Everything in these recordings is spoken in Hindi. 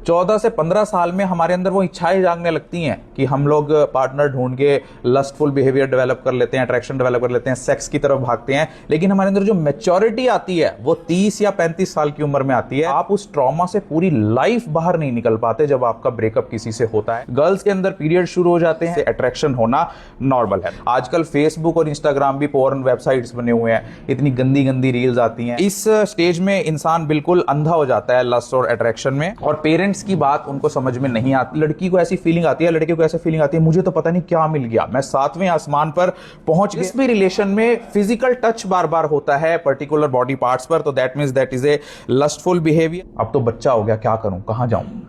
14 से 15 साल में हमारे अंदर वो इच्छाएं जागने लगती हैं कि हम लोग पार्टनर ढूंढ के लस्टफुल बिहेवियर डेवलप कर लेते हैं, अट्रैक्शन डेवलप कर लेते हैं, सेक्स की तरफ भागते हैं। लेकिन हमारे अंदर जो मैच्योरिटी आती है वो 30 या 35 साल की उम्र में आती है। आप उस ट्रॉमा से पूरी लाइफ बाहर नहीं निकल पाते जब आपका ब्रेकअप किसी से होता है। गर्ल्स के अंदर पीरियड शुरू हो जाते हैं, अट्रैक्शन होना नॉर्मल है। आजकल फेसबुक और इंस्टाग्राम भी पोर्न वेबसाइट्स बने हुए हैं, इतनी गंदी गंदी रील्स आती हैं। इस स्टेज में इंसान बिल्कुल अंधा हो जाता है लस्ट और अट्रैक्शन में, और पेरेंट्स की बात उनको समझ में नहीं आती। लड़की को ऐसी फीलिंग आती है, लड़के को ऐसी फीलिंग आती है, मुझे तो पता नहीं क्या मिल गया, मैं 7वें आसमान पर पहुंच गया। इस भी रिलेशन में फिजिकल टच बार बार होता है पर्टिकुलर बॉडी पार्ट्स पर, तो that means that is a lustful behaviour. अब तो बच्चा हो गया, क्या करूं, कहां जाऊं,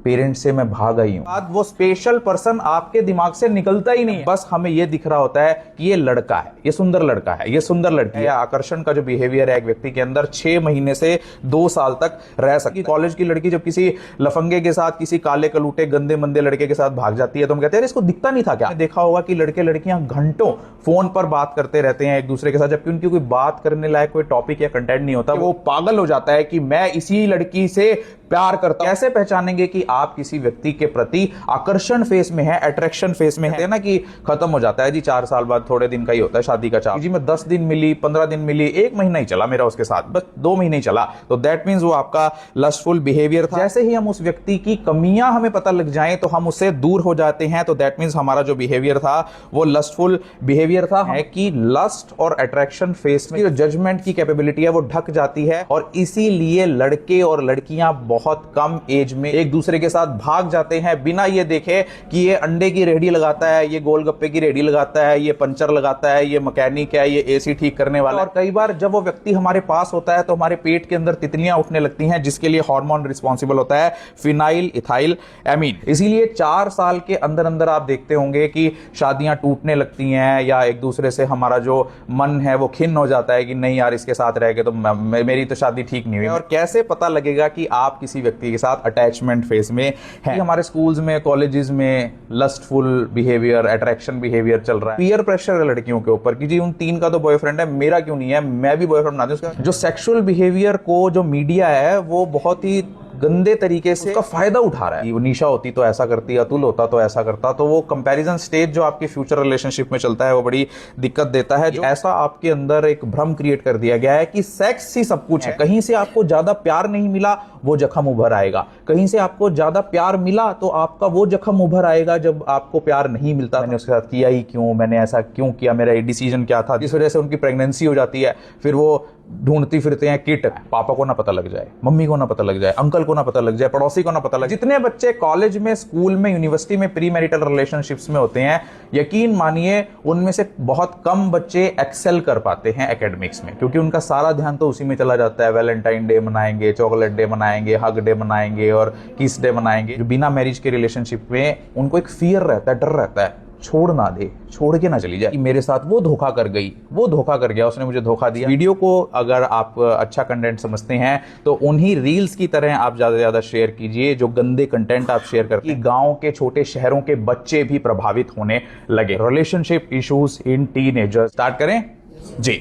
पेरेंट्स से मैं भाग आई हूं। आज वो स्पेशल पर्सन आपके दिमाग से निकलता ही नहीं है। बस हमें ये दिख रहा होता है कि ये लड़का है, ये सुंदर लड़का है, ये सुंदर लड़की है। आकर्षण का जो बिहेवियर है एक व्यक्ति के अंदर 6 महीने से 2 साल तक रह सकती है। कॉलेज की लड़की जब किसी लफंगे के साथ, किसी काले कलूटे गंदे मंदे लड़के के साथ भाग जाती है तो हम कहते हैं इसको दिखता नहीं था क्या। देखा होगा कि लड़के लड़कियां घंटों फोन पर बात करते रहते हैं एक दूसरे के साथ, जबकि उनकी कोई बात करने लायक कोई टॉपिक या कंटेंट नहीं होता। वो पागल हो जाता है कि मैं इसी लड़की से प्यार करता हूं। कैसे पहचानेंगे कि आप किसी व्यक्ति के प्रति आकर्षण फेस में है, अट्रैक्शन फेस में है ना, कि खत्म हो जाता है जी 4 साल बाद, थोड़े दिन का ही होता है शादी का चार्ज जी, मैं 10 दिन मिली, 15 दिन मिली, 1 महीना ही चला मेरा उसके साथ, बस 2 महीने ही चला, तो दैट मींस वो आपका लस्टफुल बिहेवियर था। जैसे ही हम उस व्यक्ति की कमियां हमें पता लग जाएं तो हम उससे दूर हो जाते हैं, तो दैट मींस हमारा जो बिहेवियर था वो लस्टफुल बिहेवियर था। है कि लस्ट और अट्रैक्शन फेस में जो जजमेंट की कैपेबिलिटी है वो ढक जाती है, और इसीलिए लड़के और लड़कियां बहुत कम एज में एक दूसरे के साथ भाग जाते हैं बिना ये देखे कि ये अंडे की रेहड़ी लगाता है, ये गोलगप्पे की रेहड़ी लगाता है, ये पंचर लगाता है, ये मैकेनिक है, ये एसी ठीक करने वाला है। और कई बार जब वो व्यक्ति हमारे पास होता है तो हमारे पेट के अंदर तितलियां उठने लगती हैं, जिसके लिए हार्मोन रिस्पॉन्सिबल होता है फिनाइल इथाइल एमीन। इसीलिए 4 साल के अंदर अंदर आप देखते होंगे कि शादियां टूटने लगती हैं, या एक दूसरे से हमारा जो मन है वो खिन्न हो जाता है कि नहीं यार इसके साथ रह के तो मेरी तो शादी ठीक नहीं हुई। और कैसे पता लगेगा कि आप किसी व्यक्ति के साथ अटैचमेंट फेज में है। हमारे स्कूल्स में, कॉलेजेस में लस्टफुल बिहेवियर, अट्रैक्शन बिहेवियर चल रहा है। पीयर प्रेशर है लड़कियों के ऊपर कि जी उन 3 का तो बॉयफ्रेंड है, मेरा क्यों नहीं है, मैं भी बॉयफ्रेंड बना दूं उसका। जो सेक्सुअल बिहेवियर को जो मीडिया है वो बहुत ही गंदे तरीके से उसका फायदा उठा रहा है। वो निशा होती तो ऐसा करती, अतुल होता तो ऐसा करता, तो वो कंपैरिजन स्टेज जो आपकी फ्यूचर रिलेशनशिप में चलता है वो बड़ी दिक्कत देता है। ऐसा आपके अंदर एक भ्रम क्रिएट कर दिया गया है कि सेक्स ही सब कुछ है। कहीं से आपको ज्यादा प्यार नहीं मिला वो जख्म उभर आएगा, कहीं से आपको ज्यादा प्यार मिला तो आपका वो जख्म उभर आएगा जब आपको प्यार नहीं मिलता। मैंने उसके साथ किया ही क्यों, मैंने ऐसा क्यों किया, मेरा डिसीजन क्या था, इस वजह से उनकी प्रेगनेंसी हो जाती है। फिर वो ढूंढती फिरते हैं किट, पापा को ना पता लग जाए, मम्मी को ना पता लग जाए, अंकल को ना पता लग जाए, पड़ोसी को ना पता लग जाए। जितने बच्चे कॉलेज में, स्कूल में, यूनिवर्सिटी में प्री मैरिटल रिलेशनशिप्स में होते हैं, यकीन मानिए उनमें से बहुत कम बच्चे एक्सेल कर पाते हैं एकेडमिक्स में, क्योंकि उनका सारा ध्यान तो उसी में चला जाता है। वैलेंटाइन डे मनाएंगे, चॉकलेट डे मनाएंगे, हग डे मनाएंगे और किस डे मनाएंगे। जो बिना मैरिज के रिलेशनशिप में उनको एक फियर रहता है, डर रहता है, छोड़ ना दे, छोड़ के ना चली जाए, मेरे साथ वो धोखा कर गई, वो धोखा कर गया, उसने मुझे धोखा दिया। वीडियो को अगर आप अच्छा कंटेंट समझते हैं तो उन्हीं रील्स की तरह आप ज्यादा से ज्यादा शेयर कीजिए जो गंदे कंटेंट आप शेयर करते हैं। गांव के छोटे शहरों के बच्चे भी प्रभावित होने लगे। Relationship issues in teenagers, start करें जी।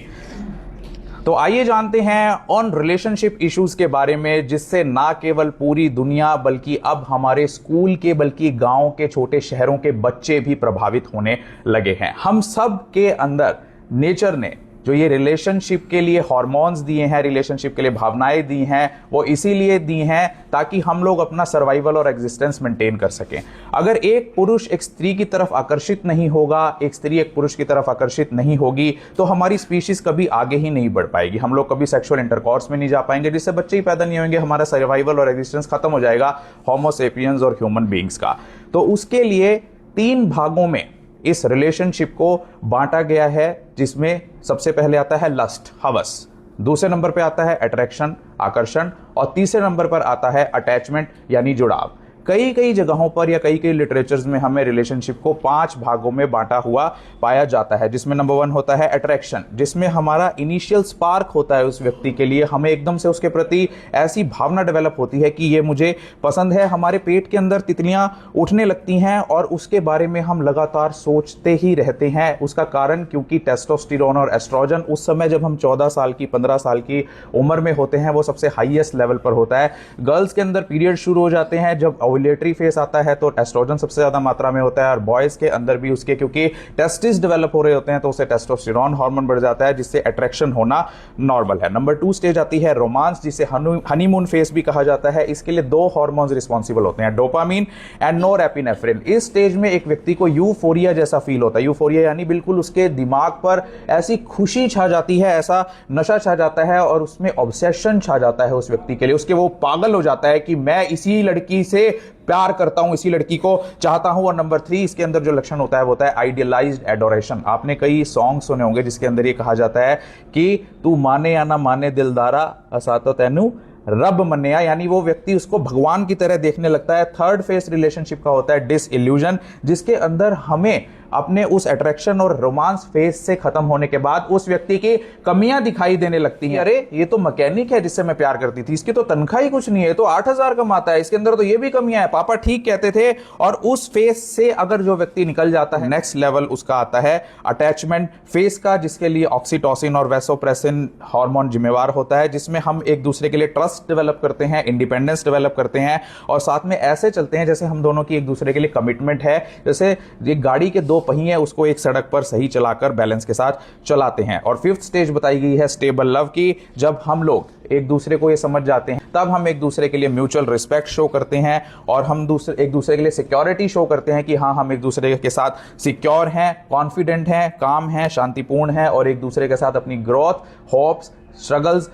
तो आइए जानते हैं ऑन रिलेशनशिप इश्यूज के बारे में, जिससे ना केवल पूरी दुनिया बल्कि अब हमारे स्कूल के, बल्कि गांव के छोटे शहरों के बच्चे भी प्रभावित होने लगे हैं। हम सब के अंदर नेचर ने जो ये रिलेशनशिप के लिए हार्मोन्स दिए हैं, रिलेशनशिप के लिए भावनाएं दी हैं, वो इसीलिए दी हैं ताकि हम लोग अपना सर्वाइवल और एग्जिस्टेंस मेंटेन कर सकें। अगर एक पुरुष एक स्त्री की तरफ आकर्षित नहीं होगा, एक स्त्री एक पुरुष की तरफ आकर्षित नहीं होगी, तो हमारी स्पीशीज कभी आगे ही नहीं बढ़ पाएगी। हम लोग कभी सेक्सुअल इंटरकॉर्स में नहीं जा पाएंगे, जिससे बच्चे ही पैदा नहीं होंगे, हमारा सर्वाइवल और एग्जिस्टेंस खत्म हो जाएगा होमो सेपियंस और ह्यूमन बीइंग्स का। तो उसके लिए 3 भागों में इस रिलेशनशिप को बांटा गया है, जिसमें सबसे पहले आता है लस्ट, हवस, दूसरे नंबर पे आता है अट्रैक्शन, आकर्षण, और तीसरे नंबर पर आता है अटैचमेंट यानी जुड़ाव। कई कई जगहों पर या कई कई लिटरेचर्स में हमें रिलेशनशिप को 5 भागों में बांटा हुआ पाया जाता है, जिसमें नंबर 1 होता है अट्रैक्शन, जिसमें हमारा इनिशियल स्पार्क होता है उस व्यक्ति के लिए, हमें एकदम से उसके प्रति ऐसी भावना डेवलप होती है कि ये मुझे पसंद है, हमारे पेट के अंदर तितलियां उठने लगती हैं और उसके बारे में हम लगातार सोचते ही रहते हैं। उसका कारण क्योंकि टेस्टोस्टेरोन और एस्ट्रोजन उस समय जब हम 14 साल की 15 साल की उम्र में होते हैं वो सबसे हाईएस्ट लेवल पर होता है। गर्ल्स के अंदर पीरियड शुरू हो जाते हैं जब ओव्यूलेटरी फेस आता है तो एस्ट्रोजन सबसे ज्यादा मात्रा में होता है, और बॉयज के अंदर भी उसके क्योंकि टेस्टिस डेवलप हो रहे होते हैं तो उससे टेस्टोस्टेरोन हार्मोन बढ़ जाता है, जिससे अट्रैक्शन होना नॉर्मल है। नंबर 2 स्टेज आती है रोमांस, जिसे हनीमून फेस भी कहा जाता है। इसके लिए 2 हार्मोन्स रिस्पॉन्सिबल होते हैं, डोपामीन एंड नोरेपिनेफ्रिन। इस स्टेज में एक व्यक्ति को यूफोरिया जैसा फील होता है। यूफोरिया यानी बिल्कुल उसके दिमाग पर ऐसी खुशी छा जाती है, ऐसा नशा छा जाता है और उसमें ऑब्सेशन छा जाता है उस व्यक्ति के लिए, उसके वो पागल हो जाता है कि मैं इसी लड़की से प्यार करता हूं, इसी लड़की को चाहता हूं। और नंबर 3 इसके अंदर जो लक्षण होता है वो होता है आइडियलाइज्ड एडोरेशन। आपने कई सॉन्ग सुने होंगे जिसके अंदर ये कहा जाता है कि तू माने या ना माने दिलदारा असा तो तैनू रब मन्या, यानी वो व्यक्ति उसको भगवान की तरह देखने लगता है। थर्ड फेस रिलेशनशिप का होता है डिसइल्यूजन, जिसके अंदर हमें अपने उस अट्रैक्शन और रोमांस फेज से खत्म होने के बाद उस व्यक्ति की कमियां दिखाई देने लगती हैं। अरे ये तो मैकेनिक है जिससे मैं प्यार करती थी, इसकी तो तनख्वाह ही कुछ नहीं है, तो 8,000 कमाता है, इसके अंदर तो ये भी कमियां है, पापा ठीक कहते थे। और उस फेज से अगर जो व्यक्ति निकल जाता है, नेक्स्ट लेवल उसका आता है अटैचमेंट फेज का, जिसके लिए ऑक्सीटोसिन और वैसोप्रेसिन हार्मोन जिम्मेवार होता है, जिसमें हम एक दूसरे के लिए ट्रस्ट डेवलप करते हैं, इंडिपेंडेंस डेवलप करते हैं और साथ में ऐसे चलते हैं जैसे हम दोनों की एक दूसरे के लिए कमिटमेंट है। जैसे एक गाड़ी के 2 पहिए उसको एक सड़क पर सही चलाकर बैलेंस के साथ चलाते हैं। और 5th स्टेज बताई गई है स्टेबल लव की, जब हम लोग एक दूसरे को ये समझ जाते हैं तब हम एक दूसरे के लिए म्यूचुअल रिस्पेक्ट शो करते हैं और हम एक दूसरे के लिए सिक्योरिटी शो करते हैं कि हाँ हम एक दूसरे के साथ सिक्योर हैं, कॉन्फिडेंट हैं, काम हैं, शांतिपूर्ण हैं और एक दूसरे के साथ अपनी ग्रोथ, होप्स, स्ट्रगल्स,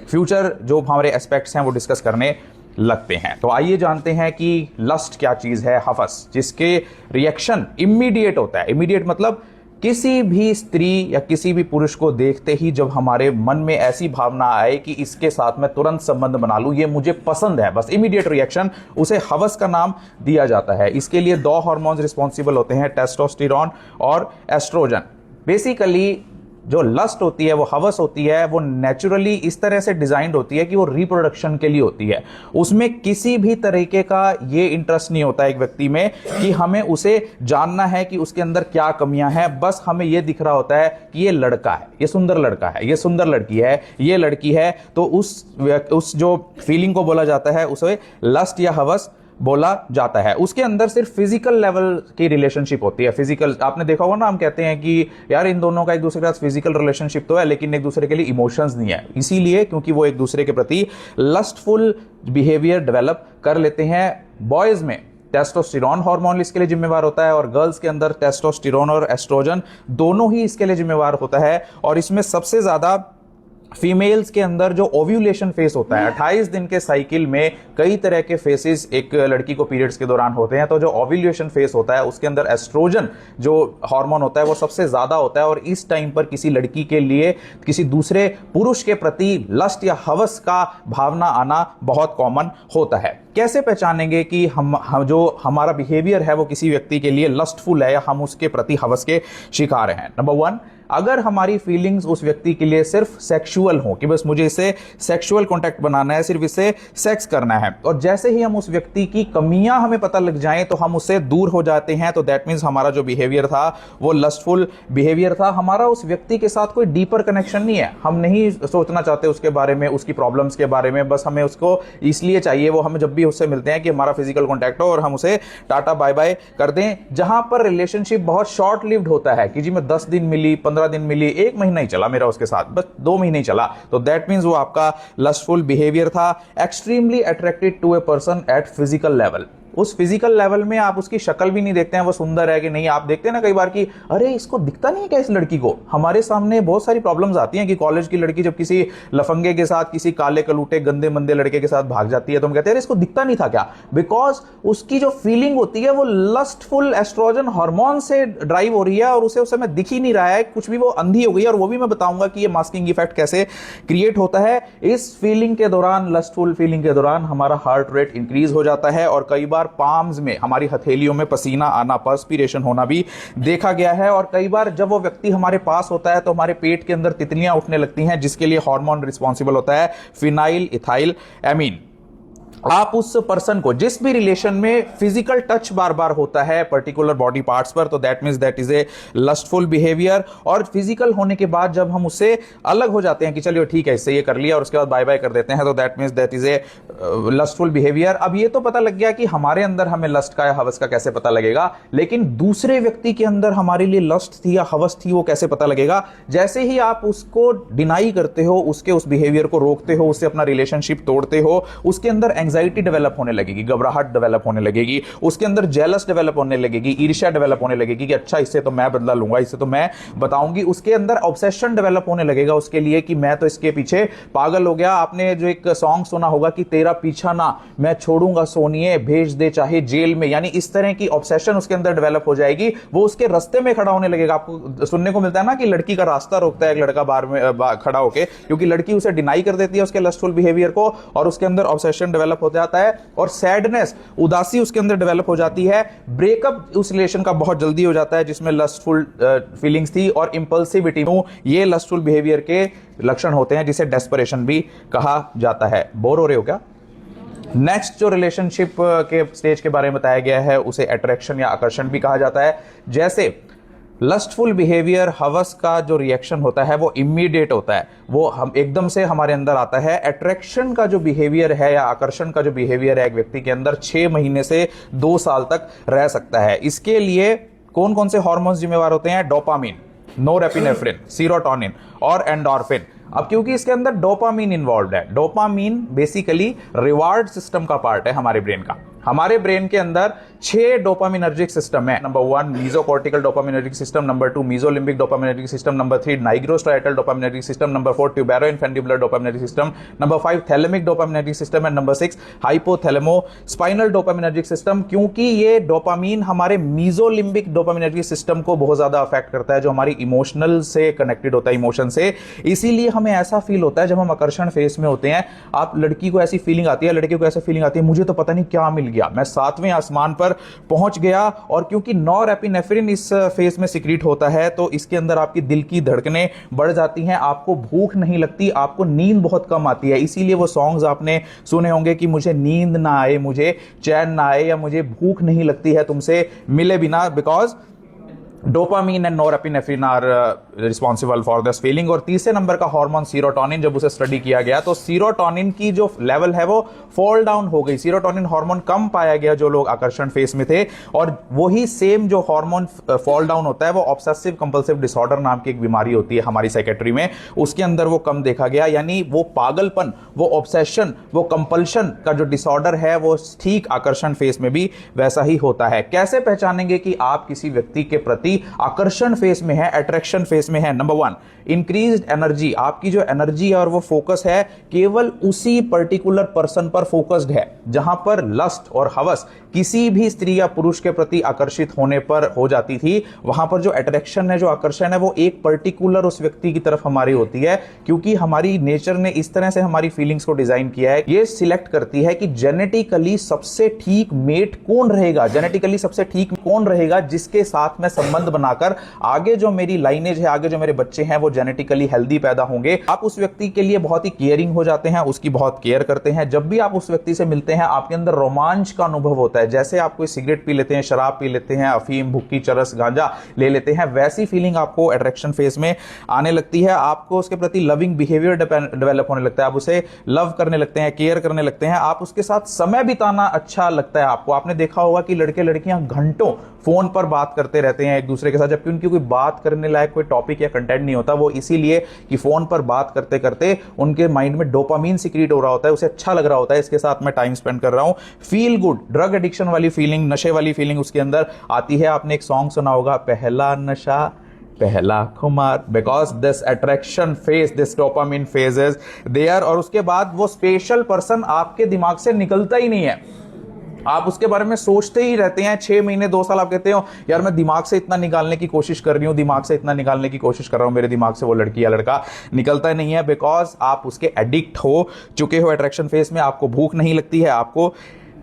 फ्यूचर जो हमारे एस्पेक्ट्स हैं वो डिस्कस करने लगते हैं। तो आइए जानते हैं कि लस्ट क्या चीज है। हवस, जिसके रिएक्शन इमीडिएट होता है। इमीडिएट मतलब किसी भी स्त्री या किसी भी पुरुष को देखते ही जब हमारे मन में ऐसी भावना आए कि इसके साथ मैं तुरंत संबंध बना लूं, ये मुझे पसंद है, बस इमीडिएट रिएक्शन, उसे हवस का नाम दिया जाता है। इसके लिए 2 हार्मोन्स रिस्पॉन्सिबल होते हैं, टेस्टोस्टेरोन और एस्ट्रोजन। बेसिकली जो लस्ट होती है, वो हवस होती है, वो नेचुरली इस तरह से डिजाइंड होती है कि वो रिप्रोडक्शन के लिए होती है। उसमें किसी भी तरीके का ये इंटरेस्ट नहीं होता एक व्यक्ति में कि हमें उसे जानना है कि उसके अंदर क्या कमियां हैं, बस हमें ये दिख रहा होता है कि ये लड़का है, ये सुंदर लड़का है, ये सुंदर लड़की है, ये लड़की है। तो उस जो फीलिंग को बोला जाता है उसे लस्ट या हवस बोला जाता है। उसके अंदर सिर्फ फिजिकल लेवल की रिलेशनशिप होती है। फिजिकल, आपने देखा होगा ना, हम कहते हैं कि यार इन दोनों का एक दूसरे के साथ फिजिकल रिलेशनशिप तो है लेकिन एक दूसरे के लिए इमोशंस नहीं है, इसीलिए क्योंकि वो एक दूसरे के प्रति लस्टफुल बिहेवियर डेवलप कर लेते हैं। बॉयज में टेस्टोस्टेरोन हार्मोन इसके लिए जिम्मेवार होता है और गर्ल्स के अंदर टेस्टोस्टेरोन और एस्ट्रोजन दोनों ही इसके लिए जिम्मेवार होता है। और इसमें सबसे ज्यादा फीमेल्स के अंदर जो ओव्यूलेशन फेस होता है, 28 दिन के साइकिल में कई तरह के फेसेस एक लड़की को पीरियड्स के दौरान होते हैं, तो जो ओव्यूलेशन फेस होता है उसके अंदर एस्ट्रोजन जो हार्मोन होता है वो सबसे ज्यादा होता है और इस टाइम पर किसी लड़की के लिए किसी दूसरे पुरुष के प्रति लस्ट या हवस का भावना आना बहुत कॉमन होता है। कैसे पहचानेंगे कि हम जो हमारा बिहेवियर है वो किसी व्यक्ति के लिए लस्टफुल है या हम उसके प्रति हवस के शिकार हैं? नंबर 1, अगर हमारी फीलिंग्स उस व्यक्ति के लिए सिर्फ सेक्सुअल हो कि बस मुझे इससे सेक्सुअल कांटेक्ट बनाना है, सिर्फ इससे सेक्स करना है, और जैसे ही हम उस व्यक्ति की कमियां हमें पता लग जाएं तो हम उससे दूर हो जाते हैं, तो दैट मींस हमारा जो बिहेवियर था वो लस्टफुल बिहेवियर था। हमारा उस व्यक्ति के साथ कोई डीपर कनेक्शन नहीं है, हम नहीं सोचना चाहते उसके बारे में, उसकी प्रॉब्लम्स के बारे में, बस हमें उसको इसलिए चाहिए वो हमें जब भी उससे मिलते हैं कि हमारा फिजिकल कांटेक्ट हो और हम उसे टाटा बाय बाय कर दें। जहां पर रिलेशनशिप बहुत शॉर्ट लिव्ड होता है कि जी मैं 10 दिन मिली, 15 दिन मिली, 1 महीना ही चला मेरा उसके साथ, बस 2 महीने ही चला, तो दैट मींस वो आपका लस्टफुल बिहेवियर था। Extremely attracted to a person at physical level, उस फिजिकल लेवल में आप उसकी शक्ल भी नहीं देखते हैं वो सुंदर है कि नहीं, आप देखते हैं ना कई बार कि अरे इसको दिखता नहीं है क्या इस लड़की को। हमारे सामने बहुत सारी प्रॉब्लम्स आती हैं कि कॉलेज की लड़की जब किसी लफंगे के साथ, किसी काले कलूटे गंदे मंदे लड़के के साथ भाग जाती है तो हम कहते हैं अरे इसको दिखता नहीं था क्या, बिकॉज उसकी जो फीलिंग होती है वो लस्टफुल एस्ट्रोजन हार्मोन से ड्राइव हो रही है और उसे उस समय दिख ही नहीं रहा है कुछ भी, वो अंधी हो गई है। और वो भी मैं बताऊंगा कि ये मास्किंग इफेक्ट कैसे क्रिएट होता है। इस फीलिंग के दौरान, लस्टफुल फीलिंग के दौरान हमारा हार्ट रेट इंक्रीज हो जाता है और कई बार पाम्स में, हमारी हथेलियों में पसीना आना, पर्स्पिरेशन होना भी देखा गया है। और कई बार जब वो व्यक्ति हमारे पास होता है तो हमारे पेट के अंदर तितलियां उठने लगती हैं, जिसके लिए हार्मोन रिस्पॉन्सिबल होता है फिनाइल इथाइल एमीन। आप उस पर्सन को, जिस भी रिलेशन में फिजिकल टच बार बार होता है पर्टिकुलर बॉडी पार्ट्स पर, तो that means that is a lustful behaviour. और फिजिकल होने के बाद जब हम उससे अलग हो जाते हैं कि चलिए ठीक है इससे ये कर लिया और उसके बाद बाय बाय कर देते हैं, तो that means that is a lustful behaviour. अब ये तो पता लग गया कि हमारे अंदर हमें लस्ट का या हवस का कैसे पता लगेगा, लेकिन दूसरे व्यक्ति के अंदर हमारे लिए लस्ट थी या हवस थी वो कैसे पता लगेगा। जैसे ही आप उसको डिनाई करते हो, उसके उस बिहेवियर को रोकते हो, उससे अपना रिलेशनशिप तोड़ते हो, उसके अंदर एंजाइटी डेवलप होने लगेगी, घबराहट डेवलप होने लगेगी, उसके अंदर जेलस डेवलप होने लगेगी, ईर्ष्या डेवलप होने लगेगी कि अच्छा इससे तो मैं बदला लूंगा, इससे तो मैं बताऊंगी। उसके अंदर ऑब्सेशन डेवलप होने लगेगा उसके लिए कि मैं तो इसके पीछे पागल हो गया। आपने जो एक सॉन्ग सुना होगा कि तेरा पीछा ना मैं छोड़ूंगा सोनिए, भेज दे चाहे जेल में, यानी इस तरह की ऑब्सेशन उसके अंदर डेवलप हो जाएगी। वो उसके रास्ते में खड़ा होने लगेगा। आपको सुनने को मिलता है ना कि लड़की का रास्ता रोकता है एक लड़का बार में खड़ा होकर, क्योंकि लड़की उसे डिनाई कर देती है उसके लस्टफुल बिहेवियर को, और उसके अंदर ऑब्सेशन डेवलप हो जाता है और सैडनेस, उदासी उसके अंदर डेवलप हो जाती है। ब्रेकअप उस रिलेशन का बहुत जल्दी हो जाता है जिसमें लस्टफुल फीलिंग्स थी, और इंपल्सिविटी, ये लस्टफुल बिहेवियर के लक्षण होते हैं, जिसे डेस्परेशन भी कहा जाता है। बोर हो रहे हो क्या? नेक्स्ट जो रिलेशनशिप के स्टेज के बारे में बताया गया है उसे अट्रैक्शन या आकर्षण भी कहा जाता है। जैसे लस्टफुल बिहेवियर, हवस का जो रिएक्शन होता है वो इमीडिएट होता है, वो हम एकदम से हमारे अंदर आता है। अट्रैक्शन का जो बिहेवियर है या आकर्षण का जो बिहेवियर है एक व्यक्ति के अंदर 6 महीने से 2 साल तक रह सकता है। इसके लिए कौन कौन से हार्मोन्स जिम्मेवार होते हैं? डोपामिन, नोरेपिनेफ्रिन, सीरोटोनिन और एंडोर्फिन। अब क्योंकि इसके अंदर डोपामीन इन्वॉल्व है, डोपामीन बेसिकली रिवार्ड सिस्टम का पार्ट है हमारे ब्रेन का। हमारे ब्रेन के अंदर 6 डोपामिनर्जिक सिस्टम है। Number 1 mesocortical dopaminergic system, number 2 mesolimbic dopaminergic system, number 3 nigrostriatal dopaminergic system, number 4 tuberoinfundibular dopaminergic system, number 5 thalamic dopaminergic system and number 6 hypothalamo spinal dopaminergic system. क्योंकि ये डोपामीन हमारे मीजोलिम्बिक डोपामिनर्जिक सिस्टम को बहुत ज्यादा अफेक्ट करता है, जो हमारी इमोशनल से कनेक्टेड होता है, इमोशन से। इसीलिए हमें ऐसा फील होता है जब हम आकर्षण फेस में होते हैं, आप लड़की को ऐसी फीलिंग आती है, लड़के को ऐसी फीलिंग आती है, मुझे तो पता नहीं क्या मिल गया, मैं 7वें आसमान पर पहुंच गया। और क्योंकि नॉरएपिनेफ्रिन इस फेज में सिक्रीट होता है, तो इसके अंदर आपकी दिल की धड़कनें बढ़ जाती हैं, आपको भूख नहीं लगती, आपको नींद बहुत कम आती है। इसीलिए वो सॉन्ग्स आपने सुने होंगे कि मुझे नींद ना आए, मुझे चैन ना आए, या मुझे भूख नहीं लगती है तुमसे मिले बिना, because dopamine and norepinephrine are responsible for this feeling. और तीसरे नंबर का हार्मोन सीरोटोनिन, जब उसे स्टडी किया गया तो सीरोटोनिन की जो लेवल है वो फॉल डाउन हो गई, सीरोटोनिन हार्मोन कम पाया गया जो लोग आकर्षण फेस में थे। और वही सेम जो हार्मोन फॉल डाउन होता है वो ऑब्सेसिव कंपल्सिव डिसऑर्डर नाम की एक बीमारी होती है हमारी साइकेट्री में, उसके अंदर वो कम देखा गया। यानी वो पागलपन, वो ऑब्सेशन, वो कंपल्शन का जो डिसऑर्डर है वो ठीक आकर्षण फेस में भी वैसा ही होता है। कैसे पहचानेंगे कि आप किसी व्यक्ति के प्रति आकर्षण फेस में है, अट्रैक्शन फेस में है? नंबर 1 इंक्रीज्ड एनर्जी, आपकी जो एनर्जी है और वो फोकस है केवल उसी पर्टिकुलर पर्सन पर फोकस्ड है। जहां पर लस्ट और हवस किसी भी स्त्री या पुरुष के प्रति आकर्षित होने पर हो जाती थी, वहां पर जो अट्रैक्शन है, जो आकर्षण है, वो एक पर्टिकुलर उस व्यक्ति की तरफ हमारी होती है। क्योंकि हमारी नेचर ने इस तरह से हमारी फीलिंग्स को डिजाइन किया है, ये सिलेक्ट करती है कि जेनेटिकली सबसे ठीक मेट कौन रहेगा, जेनेटिकली सबसे ठीक कौन रहेगा, जिसके साथ मैं संबंध बनाकर आगे जो मेरी लाइनेज है, आगे जो मेरे बच्चे हैं वो जेनेटिकली हेल्दी पैदा होंगे। आप उस व्यक्ति के लिए बहुत ही केयरिंग हो जाते हैं, उसकी बहुत केयर करते हैं। जब भी आप उस व्यक्ति से मिलते हैं आपके अंदर रोमांच का अनुभव होता है। जैसे आप कोई सिगरेट पी लेते हैं, शराब पी लेते हैं, अफीम, भुक्की, चरस, गांजा ले लेते हैं, वैसी फीलिंग आपको अट्रैक्शन फेज में आने लगती है। आपको उसके प्रति लविंग बिहेवियर डेवलप होने लगता है, आप उसे लव करने लगते हैं, केयर करने लगते हैं, आप उसके साथ समय बिताना अच्छा लगता है आपको। आपने देखा होगा कि लड़के लड़कियां घंटों फोन पर बात करते रहते हैं एक दूसरे के साथ, जबकि उनकी कोई बात करने लायक कोई टॉपिक या कंटेंट नहीं होता। वो इसीलिए कि फोन पर बात करते करते उनके माइंड में डोपामीन सिक्रीट हो रहा होता है, उसे अच्छा लग रहा होता है, इसके साथ मैं टाइम स्पेंड कर रहा हूं। फील गुड, ड्रग एडिक्शन वाली फीलिंग, नशे वाली फीलिंग उसके अंदर आती है। आपने एक सॉन्ग सुना होगा, पहला नशा पहला खुमार, because this attraction phase, this dopamine phases there. और उसके बाद वो स्पेशल पर्सन आपके दिमाग से निकलता ही नहीं है, आप उसके बारे में सोचते ही रहते हैं 6 महीने 2 साल। आप कहते हो यार मैं दिमाग से इतना निकालने की कोशिश कर रही हूं, दिमाग से इतना निकालने की कोशिश कर रहा हूं, मेरे दिमाग से वो लड़की या लड़का निकलता ही नहीं है, बिकॉज आप उसके एडिक्ट हो चुके हो। अट्रैक्शन फेज में आपको भूख नहीं लगती है, आपको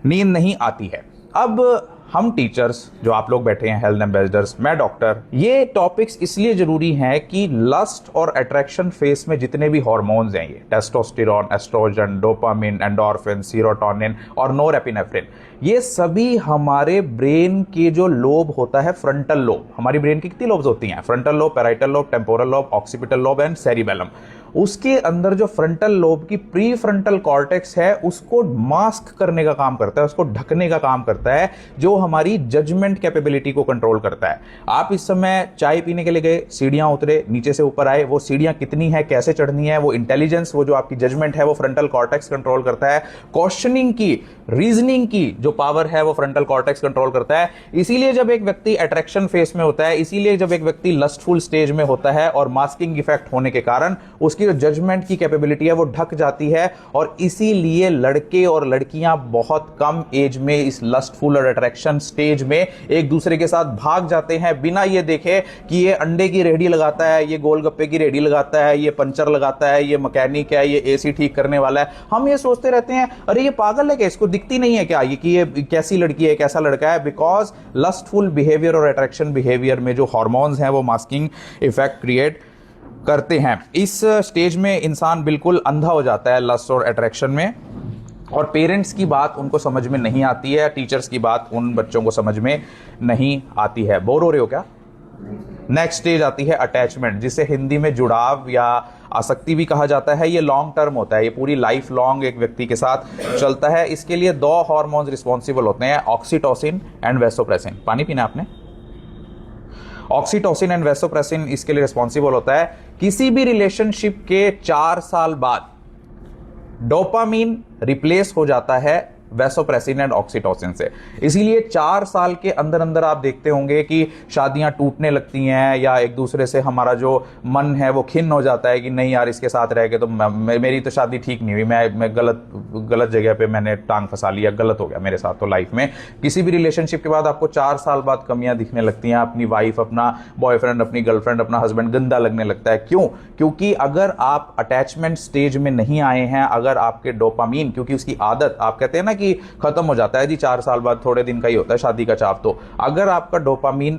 नींद नहीं आती है। अब हम टीचर्स जो आप लोग बैठे हैं, हेल्थ एम्बेसडर्स, मैं डॉक्टर, ये टॉपिक्स इसलिए जरूरी हैं कि लस्ट और अट्रैक्शन फेस में जितने भी हार्मोन्स हैं, ये testosterone, oestrogen, dopamine, endorphin, serotonin और नोरेपिनेफ्रिन, ये सभी हमारे ब्रेन के जो लोब होता है, फ्रंटल लोब, हमारी ब्रेन की कितनी लोब्स होती हैं? Frontal lobe, parietal lobe, temporal lobe, occipital lobe and cerebellum. उसके अंदर जो फ्रंटल लोब की प्री फ्रंटल कॉर्टेक्स है, उसको मास्क करने का काम करता है, उसको ढकने का काम करता है, जो हमारी जजमेंट कैपेबिलिटी को कंट्रोल करता है। आप इस समय चाय पीने के लिए गए, सीढ़ियां उतरे, नीचे से ऊपर आए, वो सीढ़ियां कितनी है, कैसे चढ़नी है, वो इंटेलिजेंस, वो जो आपकी जजमेंट है, वो फ्रंटल कॉर्टेक्स कंट्रोल करता है। क्वेश्चनिंग की, रीजनिंग की जो पावर है, वो फ्रंटल कॉर्टेक्स कंट्रोल करता है। इसीलिए जब एक व्यक्ति अट्रैक्शन फेस में होता है, इसीलिए जब एक व्यक्ति लस्टफुल स्टेज में होता है और मास्किंग इफेक्ट होने के कारण उसकी जो जजमेंट की कैपेबिलिटी है वो ढक जाती है, और इसीलिए लड़के और लड़कियां बहुत कम एज में इस लस्टफुल और अट्रैक्शन स्टेज में एक दूसरे के साथ भाग जाते हैं, बिना ये देखे कि ये अंडे की रेहड़ी लगाता है, ये गोलगप्पे की रेहड़ी लगाता है, ये पंचर लगाता है, ये मैकेनिक है, ये एसी ठीक करने वाला है। हम ये सोचते रहते हैं अरे ये पागल है क्या, इसको दिखती नहीं है क्या ये कि ये कैसी लड़की है, कैसा लड़का है? बिकॉज लस्टफुल बिहेवियर और अट्रैक्शन बिहेवियर में जो हार्मोन्स हैं वो मास्किंग इफेक्ट क्रिएट करते हैं। इस स्टेज में इंसान बिल्कुल अंधा हो जाता है लस्ट और अट्रैक्शन में, और पेरेंट्स की बात उनको समझ में नहीं आती है, टीचर्स की बात उन बच्चों को समझ में नहीं आती है। बोर हो रहे हो क्या? नेक्स्ट स्टेज आती है अटैचमेंट, जिसे हिंदी में जुड़ाव या आसक्ति भी कहा जाता है। ये लॉन्ग टर्म होता है, ये पूरी लाइफ लॉन्ग एक व्यक्ति के साथ चलता है। इसके लिए दो हार्मोन्स रिस्पॉन्सिबल होते हैं, ऑक्सीटोसिन एंड वेसोप्रेसिन। पानी पीना आपने? ऑक्सीटोसिन एंड वेसोप्रेसिन इसके लिए रिस्पॉन्सिबल होता है। किसी भी रिलेशनशिप के 4 साल बाद डोपामीन रिप्लेस हो जाता है वेसोप्रेसिन एंड ऑक्सीटोसिन से। इसीलिए 4 साल के अंदर अंदर आप देखते होंगे कि शादियां टूटने लगती हैं, या एक दूसरे से हमारा जो मन है वो खिन्न हो जाता है कि नहीं यार इसके साथ रह के तो मेरी तो शादी ठीक नहीं हुई, मैं गलत जगह पे मैंने टांग फंसा लिया, गलत हो गया मेरे साथ तो लाइफ में। किसी भी रिलेशनशिप के बाद आपको 4 साल बाद कमियां दिखने लगती हैं, अपनी वाइफ, अपना बॉयफ्रेंड, अपनी गर्लफ्रेंड, अपना हस्बैंड गंदा लगने लगता है। क्यों? क्योंकि अगर आप अटैचमेंट स्टेज में नहीं आए हैं, अगर आपके डोपामीन, क्योंकि उसकी आदत, आप कहते हैं ना कि खत्म हो जाता है जी 4 साल बाद, थोड़े दिन का ही होता है शादी का चाव, तो अगर आपका डोपामीन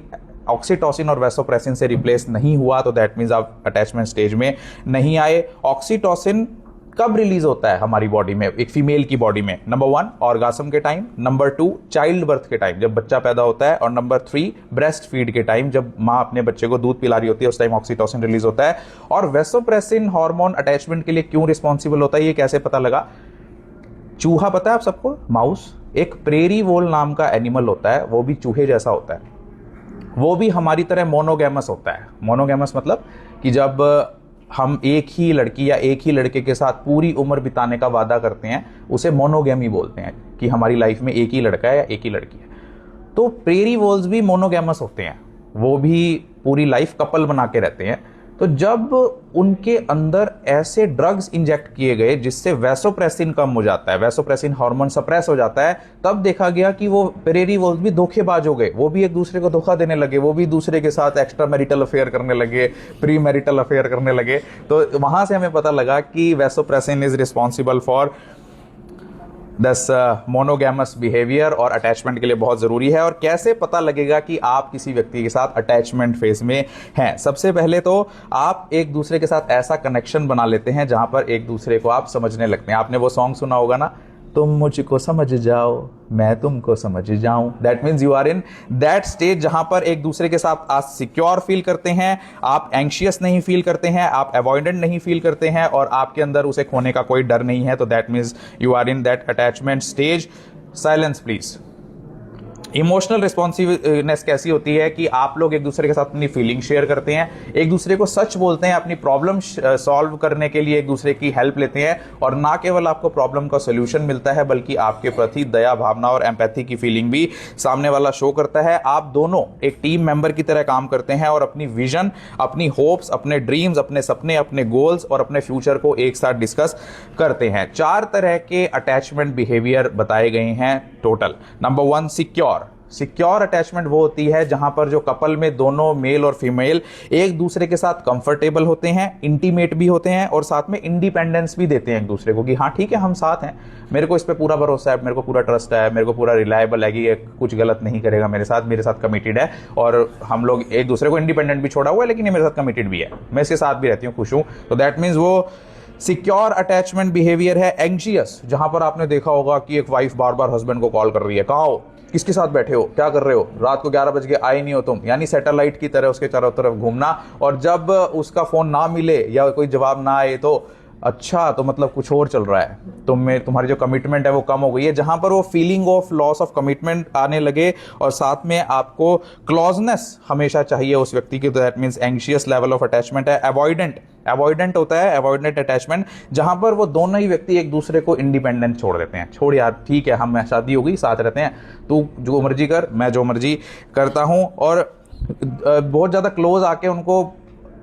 ऑक्सीटोसिन और वेसोप्रेसिन से रिप्लेस नहीं हुआ तो दैट मींस आप अटैचमेंट स्टेज में नहीं आए। ऑक्सीटोसिन कब रिलीज होता है हमारी बॉडी में, एक फीमेल की बॉडी में? नंबर 1 ऑर्गास्म के टाइम, नंबर 2 चाइल्ड बर्थ के टाइम, जब बच्चा पैदा होता है, और नंबर 3 ब्रेस्ट फीड के टाइम, जब मां अपने बच्चे को दूध पिला रही होती है, उस टाइम ऑक्सीटोसिन रिलीज होता है। और वेसोप्रेसिन हार्मोन अटैचमेंट के लिए क्यों रिस्पॉन्सिबल होता है, ये कैसे पता लगा? चूहा पता है आप सबको? माउस, एक प्रेरी वोल नाम का एनिमल होता है, वो भी चूहे जैसा होता है, वो भी हमारी तरह मोनोगैमस होता है। मोनोगैमस मतलब कि जब हम एक ही लड़की या एक ही लड़के के साथ पूरी उम्र बिताने का वादा करते हैं, उसे मोनोगैमी बोलते हैं, कि हमारी लाइफ में एक ही लड़का है या एक ही लड़की है। तो प्रेरी वोल्स भी मोनोगैमस होते हैं, वो भी पूरी लाइफ कपल बना के रहते हैं। तो जब उनके अंदर ऐसे ड्रग्स इंजेक्ट किए गए जिससे वेसोप्रेसिन कम हो जाता है, वेसोप्रेसिन हार्मोन सप्रेस हो जाता है, तब देखा गया कि वो प्रेरी वोल्स भी धोखेबाज हो गए, वो भी एक दूसरे को धोखा देने लगे, वो भी दूसरे के साथ एक्स्ट्रा मैरिटल अफेयर करने लगे, प्री मैरिटल अफेयर करने लगे। तो वहां से हमें पता लगा कि वेसोप्रेसिन इज रिस्पॉन्सिबल फॉर दस मोनोगैमस बिहेवियर, और अटैचमेंट के लिए बहुत जरूरी है। और कैसे पता लगेगा कि आप किसी व्यक्ति के साथ अटैचमेंट फेज में हैं? सबसे पहले तो आप एक दूसरे के साथ ऐसा कनेक्शन बना लेते हैं जहां पर एक दूसरे को आप समझने लगते हैं। आपने वो सॉन्ग सुना होगा ना, तुम मुझको समझ जाओ मैं तुमको समझ जाऊं। That means you are in that stage जहां पर एक दूसरे के साथ आप सिक्योर फील करते हैं, आप एंशियस नहीं फील करते हैं, आप अवॉइडेंट नहीं फील करते हैं, और आपके अंदर उसे खोने का कोई डर नहीं है। तो that means you are in that attachment stage. Silence please. Emotional responsiveness कैसी होती है कि आप लोग एक दूसरे के साथ अपनी फीलिंग शेयर करते हैं, एक दूसरे को सच बोलते हैं, अपनी प्रॉब्लम सॉल्व करने के लिए एक दूसरे की हेल्प लेते हैं, और ना केवल आपको प्रॉब्लम का सोल्यूशन मिलता है बल्कि आपके प्रति दया भावना और एम्पैथी की फीलिंग भी सामने वाला शो करता है। आप दोनों एक टीम मेंबर की तरह काम करते हैं और अपनी विजन, अपनी होप्स, अपने ड्रीम्स, अपने सपने, अपने गोल्स और अपने फ्यूचर को एक साथ डिस्कस करते हैं। 4 तरह के अटैचमेंट बिहेवियर बताए गए हैं total. Number 1 secure, secure attachment वो होती है जहां पर जो कपल में दोनों मेल और फीमेल एक दूसरे के साथ कंफर्टेबल होते हैं, इंटीमेट भी होते हैं और साथ में इंडिपेंडेंस भी देते हैं एक दूसरे को कि हाँ ठीक है हम साथ हैं, मेरे को इस पे पूरा भरोसा है, मेरे को पूरा ट्रस्ट है, मेरे को पूरा रिलायबल है कि ये कुछ गलत नहीं करेगा मेरे साथ कमिटेड है और हम लोग एक दूसरे को इंडिपेंडेंट भी छोड़ा हुआ है लेकिन ये मेरे साथ कमिटेड भी है, मैं इसके साथ भी रहती हूँ, खुश हूँ। तो दैट मीन्स वो सिक्योर अटैचमेंट बिहेवियर है। एंग्जियस, जहां पर आपने देखा होगा कि एक वाइफ बार बार हस्बैंड को कॉल कर रही है, कहाँ हो, किसके साथ बैठे हो, क्या कर रहे हो, रात को 11 बज के आए नहीं हो तुम, यानी सैटेलाइट की तरह उसके चारों तरफ घूमना, और जब उसका फोन ना मिले या कोई जवाब ना आए तो अच्छा तो मतलब कुछ और चल रहा है, तुम्हारी जो कमिटमेंट है वो कम हो गई है। जहां पर वो feeling of loss of commitment आने लगे और साथ में आपको क्लोजनेस हमेशा चाहिए उस व्यक्ति की, तो that means anxious level of attachment है। अवॉइडेंट होता है अवॉइडेंट अटैचमेंट, जहां पर वो दोनों ही व्यक्ति एक दूसरे को इंडिपेंडेंट छोड़ देते हैं, छोड़ यार ठीक है हम शादी हो गई साथ रहते हैं, तू जो मर्जी कर मैं जो मर्जी करता हूं, और बहुत ज्यादा क्लोज आके उनको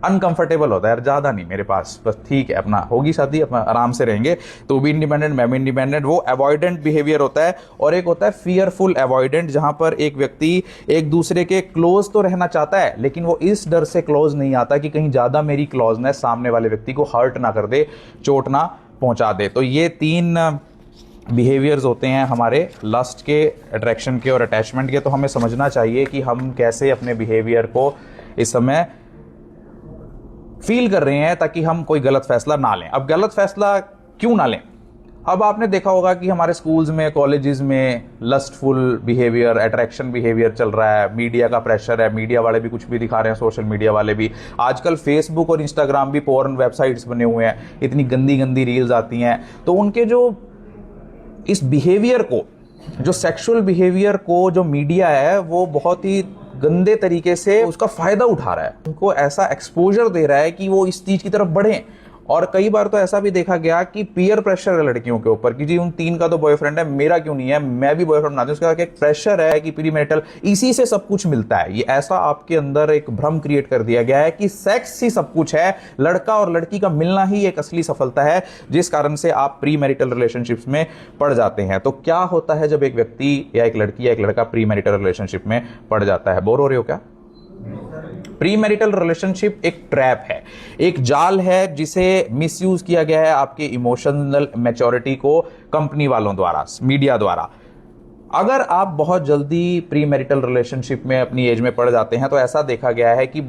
अनकंफर्टेबल होता है यार, ज्यादा नहीं मेरे पास, बस ठीक है अपना होगी शादी अपना आराम से रहेंगे, तो भी इंडिपेंडेंट मैं भी इंडिपेंडेंट, वो अवॉइडेंट बिहेवियर होता है। और एक होता है फियरफुल अवॉइडेंट, जहां पर एक व्यक्ति एक दूसरे के क्लोज तो रहना चाहता है लेकिन वो इस डर से क्लोज नहीं आता कि कहीं ज्यादा मेरी क्लोजनेस सामने वाले व्यक्ति को हर्ट ना कर दे, चोट ना पहुंचा दे। तो ये 3 बिहेवियर्स होते हैं हमारे लस्ट के, अट्रैक्शन के और अटैचमेंट के। तो हमें समझना चाहिए कि हम कैसे अपने बिहेवियर को इस समय फील कर रहे हैं ताकि हम कोई गलत फैसला ना लें। अब गलत फैसला क्यों ना लें? अब आपने देखा होगा कि हमारे स्कूल्स में, कॉलेजेस में लस्टफुल बिहेवियर, अट्रैक्शन बिहेवियर चल रहा है, मीडिया का प्रेशर है, मीडिया वाले भी कुछ भी दिखा रहे हैं, सोशल मीडिया वाले भी। आजकल फेसबुक और इंस्टाग्राम भी पोर्न वेबसाइट्स बने हुए हैं, इतनी गंदी गंदी रील्स आती हैं। तो उनके जो इस बिहेवियर को, जो सेक्सुअल बिहेवियर को जो मीडिया है वो बहुत ही गंदे तरीके से उसका फायदा उठा रहा है, उनको ऐसा एक्सपोजर दे रहा है कि वो इस चीज की तरफ बढ़े। और कई बार तो ऐसा भी देखा गया कि पीयर प्रेशर है लड़कियों के ऊपर कि जी उन 3 का तो बॉयफ्रेंड है, मेरा क्यों नहीं है, मैं भी बॉयफ्रेंड बनाती हूँ। उसका एक प्रेशर है कि प्रीमैरिटल, इसी से सब कुछ मिलता है। ये ऐसा आपके अंदर एक भ्रम क्रिएट कर दिया गया है कि सेक्स ही सब कुछ है, लड़का और लड़की का मिलना ही एक असली सफलता है, जिस कारण से आप प्रीमैरिटल रिलेशनशिप्स में पड़ जाते हैं। तो क्या होता है जब एक व्यक्ति या एक लड़की या एक लड़का प्रीमैरिटल रिलेशनशिप में पड़ जाता है? बोर हो रहे हो क्या? प्रीमैरिटल रिलेशनशिप एक ट्रैप है, एक जाल है जिसे मिसयूज किया गया है आपके इमोशनल मैच्योरिटी को कंपनी वालों द्वारा, मीडिया द्वारा। अगर आप बहुत जल्दी प्रीमैरिटल रिलेशनशिप में अपनी एज में पड़ जाते हैं तो ऐसा देखा गया है कि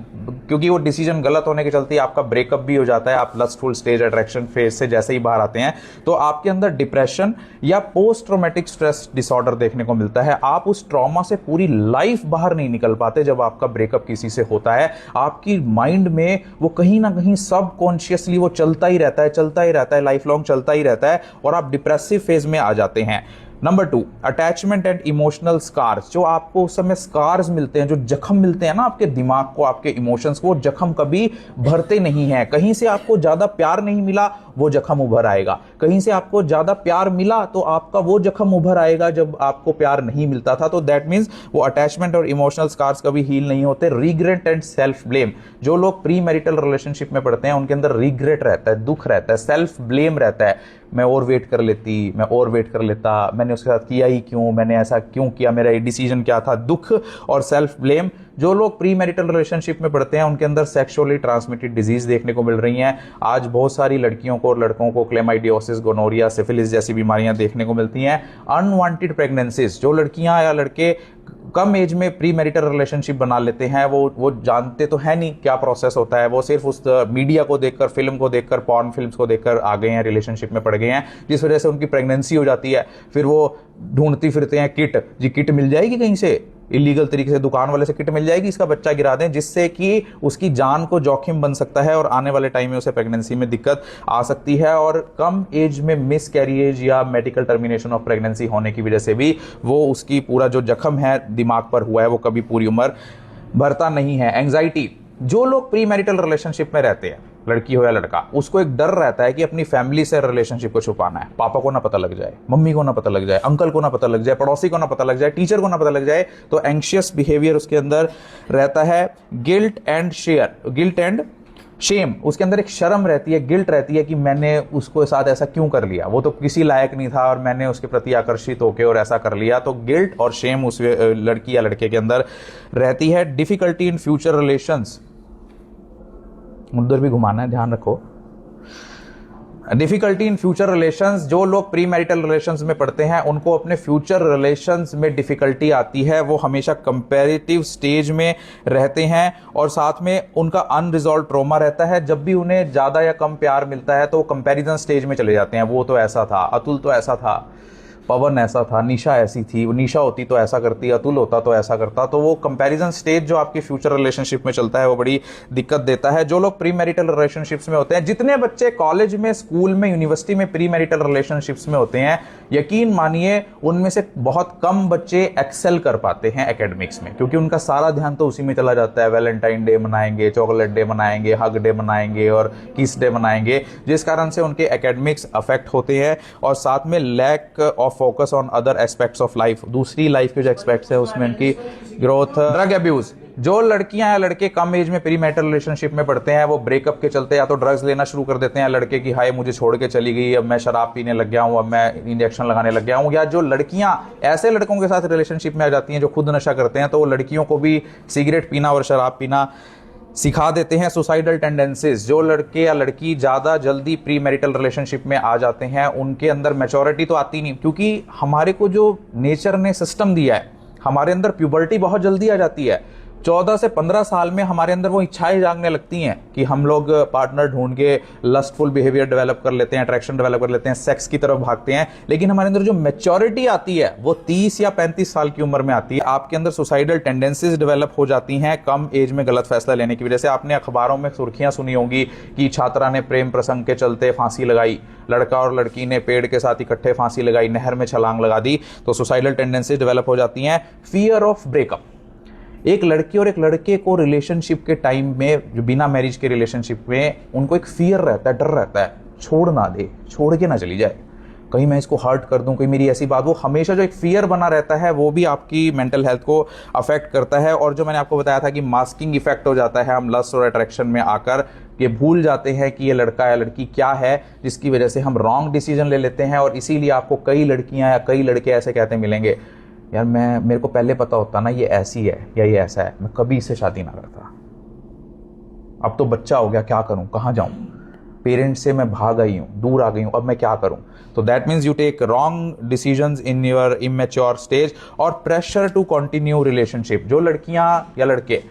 क्योंकि वो डिसीजन गलत होने के चलते आपका ब्रेकअप भी हो जाता है, आप लस्टफुल स्टेज अट्रैक्शन फेज से जैसे ही बाहर आते हैं तो आपके अंदर डिप्रेशन या पोस्ट ट्रॉमेटिक स्ट्रेस डिसऑर्डर देखने को मिलता है। आप उस ट्रॉमा से पूरी लाइफ बाहर नहीं निकल पाते। जब आपका ब्रेकअप किसी से होता है, आपकी माइंड में वो कहीं ना कहीं सबकॉन्शियसली वो चलता ही रहता है, लाइफ लॉन्ग चलता ही रहता है और आप डिप्रेसिव फेज में आ जाते हैं। Number 2, attachment and emotional scars. जो आपको उस समय स्कार्स मिलते हैं, जो जख्म मिलते हैं ना आपके दिमाग को, आपके इमोशंस को, जख्म कभी भरते नहीं हैं। कहीं से आपको ज्यादा प्यार नहीं मिला, वो जख्म उभर आएगा। कहीं से आपको ज्यादा प्यार मिला तो आपका वो जख्म उभर आएगा जब आपको प्यार नहीं मिलता था। तो दैट मीन्स वो अटैचमेंट और इमोशनल स्कार्स कभी हील नहीं होते। Regret and self blame. जो लोग प्री मैरिटल रिलेशनशिप में पड़ते हैं उनके अंदर रिग्रेट रहता है, दुख रहता है, सेल्फ ब्लेम रहता है। मैं और वेट कर लेता, मैंने उसके साथ किया ही क्यों, मैंने ऐसा क्यों किया, मेरा ये डिसीजन क्या था, दुख और सेल्फ ब्लेम। जो लोग प्री मैरिटल रिलेशनशिप में पड़ते हैं उनके अंदर सेक्सुअली ट्रांसमिटेड डिजीज देखने को मिल रही हैं। आज बहुत सारी लड़कियों को और लड़कों को क्लेमाइडियोसिस, गोनोरिया, सिफिलिस जैसी बीमारियां देखने को मिलती हैं। अनवांटेड प्रेगनेंसीज, जो लड़कियां या लड़के कम एज में प्री मैरिटल रिलेशनशिप बना लेते हैं, वो जानते तो है नहीं क्या प्रोसेस होता है, वो सिर्फ उस मीडिया को देखकर, फिल्म को देखकर, पॉर्न फिल्म्स को देखकर आ गए हैं, रिलेशनशिप में पड़ गए हैं, जिस वजह से उनकी प्रेगनेंसी हो जाती है। फिर वो ढूंढती फिरते हैं किट, जी किट मिल जाएगी कहीं से, इलीगल तरीके से दुकान वाले से किट मिल जाएगी, इसका बच्चा गिरा दें, जिससे कि उसकी जान को जोखिम बन सकता है और आने वाले टाइम में उसे प्रेगनेंसी में दिक्कत आ सकती है। और कम एज में मिस कैरिएज या मेडिकल टर्मिनेशन ऑफ प्रेगनेंसी होने की वजह से भी वो उसकी पूरा जो जख्म है दिमाग पर हुआ है वो कभी पूरी उम्र भरता नहीं है। एंजाइटी, जो लोग प्री मैरिटल रिलेशनशिप में रहते हैं, लड़की हो या लड़का, उसको एक डर रहता है कि अपनी फैमिली से रिलेशनशिप को छुपाना है, पापा को ना पता लग जाए, मम्मी को ना पता लग जाए, अंकल को ना पता लग जाए, पड़ोसी को ना पता लग जाए, टीचर को ना पता लग जाए। तो एंग्शियस बिहेवियर उसके अंदर रहता है। गिल्ट एंड शेम, उसके अंदर एक शर्म रहती है, गिल्ट रहती है कि मैंने उसको साथ ऐसा क्यों कर लिया, वो तो किसी लायक नहीं था और मैंने उसके प्रति आकर्षित होकर और ऐसा कर लिया। तो गिल्ट और शेम उस लड़की या लड़के के अंदर रहती है। डिफिकल्टी इन फ्यूचर रिलेशंस, उधर भी घुमाना है, ध्यान रखो। डिफिकल्टी इन फ्यूचर रिलेशंस, जो लोग प्री मैरिटल रिलेशंस में पढ़ते हैं उनको अपने फ्यूचर रिलेशंस में डिफिकल्टी आती है। वो हमेशा कंपैरेटिव स्टेज में रहते हैं और साथ में उनका अनरिजॉल्व ट्रॉमा रहता है। जब भी उन्हें ज्यादा या कम प्यार मिलता है तो वो कंपैरिजन स्टेज में चले जाते हैं। वो तो ऐसा था, अतुल तो ऐसा था, पवन ऐसा था, निशा ऐसी थी, निशा होती तो ऐसा करती, अतुल होता तो ऐसा करता। तो वो कंपैरिजन स्टेज जो आपके फ्यूचर रिलेशनशिप में चलता है वो बड़ी दिक्कत देता है। जो लोग प्री मैरिटल रिलेशनशिप्स में होते हैं, जितने बच्चे कॉलेज में, स्कूल में, यूनिवर्सिटी में प्री मैरिटल रिलेशनशिप्स में होते हैं, यकीन मानिए उनमें से बहुत कम बच्चे एक्सेल कर पाते हैं एकेडमिक्स में, क्योंकि उनका सारा ध्यान तो उसी में चला जाता है। वैलेंटाइन डे मनाएंगे, चॉकलेट डे मनाएंगे, हग डे मनाएंगे और किस डे मनाएंगे, जिस कारण से उनके एकेडमिक्स अफेक्ट होते हैं और साथ में lack of focus on other aspects of life, दूसरी लाइफ के जो एस्पेक्ट्स है उसमें उनकी ग्रोथ। ड्रग अब्यूज, जो लड़कियां या लड़के कम एज में प्री मैरिटल रिलेशनशिप में पढ़ते हैं वो ब्रेकअप के चलते या तो ड्रग्स लेना शुरू कर देते हैं। लड़के की हाय मुझे छोड़ के चली गई, अब मैं शराब पीने लग गया हूं, अब मैं इंजेक्शन लगाने लग गया हूं। या जो लड़कियां ऐसे लड़कों के साथ रिलेशनशिप में आ जाती हैं जो खुद नशा करते हैं, तो वो लड़कियों को भी सिगरेट पीना और शराब पीना सिखा देते हैं। सुसाइडल टेंडेंसीज, जो लड़के या लड़की ज़्यादा जल्दी प्री मैरिटल रिलेशनशिप में आ जाते हैं उनके अंदर मैच्योरिटी तो आती नहीं, क्योंकि हमारे को जो नेचर ने सिस्टम दिया है, हमारे अंदर प्यूबर्टी बहुत जल्दी आ जाती है। 14 से 15 साल में हमारे अंदर वो इच्छाएं जागने लगती हैं कि हम लोग पार्टनर ढूंढ के लस्टफुल बिहेवियर डेवलप कर लेते हैं, अट्रैक्शन डेवलप कर लेते हैं, सेक्स की तरफ भागते हैं। लेकिन हमारे अंदर जो मैच्योरिटी आती है वो 30 या 35 साल की उम्र में आती है। आपके अंदर सुसाइडल टेंडेंसीज डेवलप हो जाती हैं कम एज में गलत फैसला लेने की वजह से। आपने अखबारों में सुर्खियां सुनी होंगी कि छात्रा ने प्रेम प्रसंग के चलते फांसी लगाई, लड़का और लड़की ने पेड़ के साथ इकट्ठे फांसी लगाई, नहर में छलांग लगा दी। तो सुसाइडल टेंडेंसीज डेवलप हो जाती हैं। फियर ऑफ ब्रेकअप, एक लड़की और एक लड़के को रिलेशनशिप के टाइम में, जो बिना मैरिज के रिलेशनशिप में, उनको एक फियर रहता है, डर रहता है, छोड़ ना दे, छोड़ के ना चली जाए, कहीं मैं इसको हर्ट कर दूं, कहीं मेरी ऐसी बात। वो हमेशा जो एक फियर बना रहता है वो भी आपकी मेंटल हेल्थ को अफेक्ट करता है। और जो मैंने आपको बताया था कि मास्किंग इफेक्ट हो जाता है, हम लस्ट और अट्रैक्शन में आकर ये भूल जाते हैं कि ये लड़का या लड़की क्या है, जिसकी वजह से हम रॉन्ग डिसीजन ले लेते हैं। और इसीलिए आपको कई लड़कियां या कई लड़के ऐसे कहते मिलेंगे, यार मेरे को पहले पता होता ना ये ऐसी है या ये ऐसा है, मैं कभी इससे शादी ना करता। अब तो बच्चा हो गया, क्या करूं, कहां जाऊं, पेरेंट्स से मैं भाग आई हूं, दूर आ गई हूं, अब मैं क्या करूं। तो that means you take wrong decisions in your immature stage. और प्रेशर टू कंटिन्यू रिलेशनशिप, जो लड़कियां या लड़के,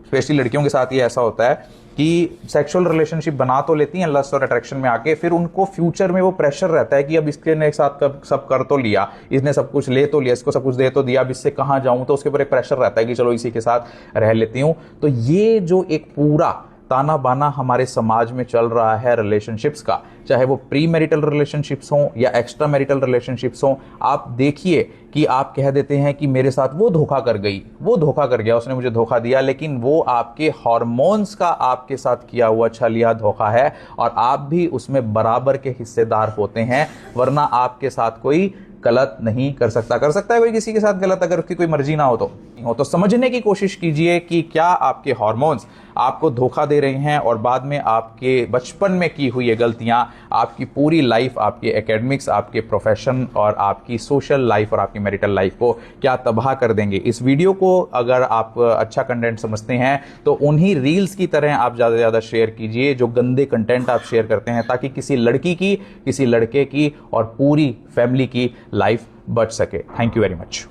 स्पेशली लड़कियों के साथ ये ऐसा होता है कि सेक्सुअल रिलेशनशिप बना तो लेती हैं लस्ट और अट्रैक्शन में आके, फिर उनको फ्यूचर में वो प्रेशर रहता है कि अब इसके ने एक साथ सब कर तो लिया, इसने सब कुछ ले तो लिया, इसको सब कुछ दे तो दिया, अब इससे कहाँ जाऊं। तो उसके ऊपर एक प्रेशर रहता है कि चलो इसी के साथ रह लेती हूं। तो ये जो एक पूरा ताना बाना हमारे समाज में चल रहा है रिलेशनशिप्स का, चाहे वो प्री मैरिटल रिलेशनशिप्स हों या एक्स्ट्रा मैरिटल रिलेशनशिप्स हों, आप देखिए कि आप कह देते हैं कि मेरे साथ वो धोखा कर गई, वो धोखा कर गया, उसने मुझे धोखा दिया, लेकिन वो आपके हार्मोन्स का आपके साथ किया हुआ छलिया धोखा है और आप भी उसमें बराबर के हिस्सेदार होते हैं। वरना आपके साथ कोई गलत नहीं कर सकता। कर सकता है कोई किसी के साथ गलत, अगर उसकी कोई मर्जी ना हो तो समझने की कोशिश कीजिए कि क्या आपके हार्मोन्स आपको धोखा दे रहे हैं और बाद में आपके बचपन में की हुई ये गलतियां आपकी पूरी लाइफ, आपके एकेडमिक्स, आपके प्रोफेशन और आपकी सोशल लाइफ और आपकी मैरिटल लाइफ को क्या तबाह कर देंगे। इस वीडियो को अगर आप अच्छा कंटेंट समझते हैं तो उन्हीं रील्स की तरह आप ज़्यादा से ज़्यादा शेयर कीजिए जो गंदे कंटेंट आप शेयर करते हैं, ताकि किसी लड़की की, किसी लड़के की और पूरी फैमिली की लाइफ बच सके। Thank you very much.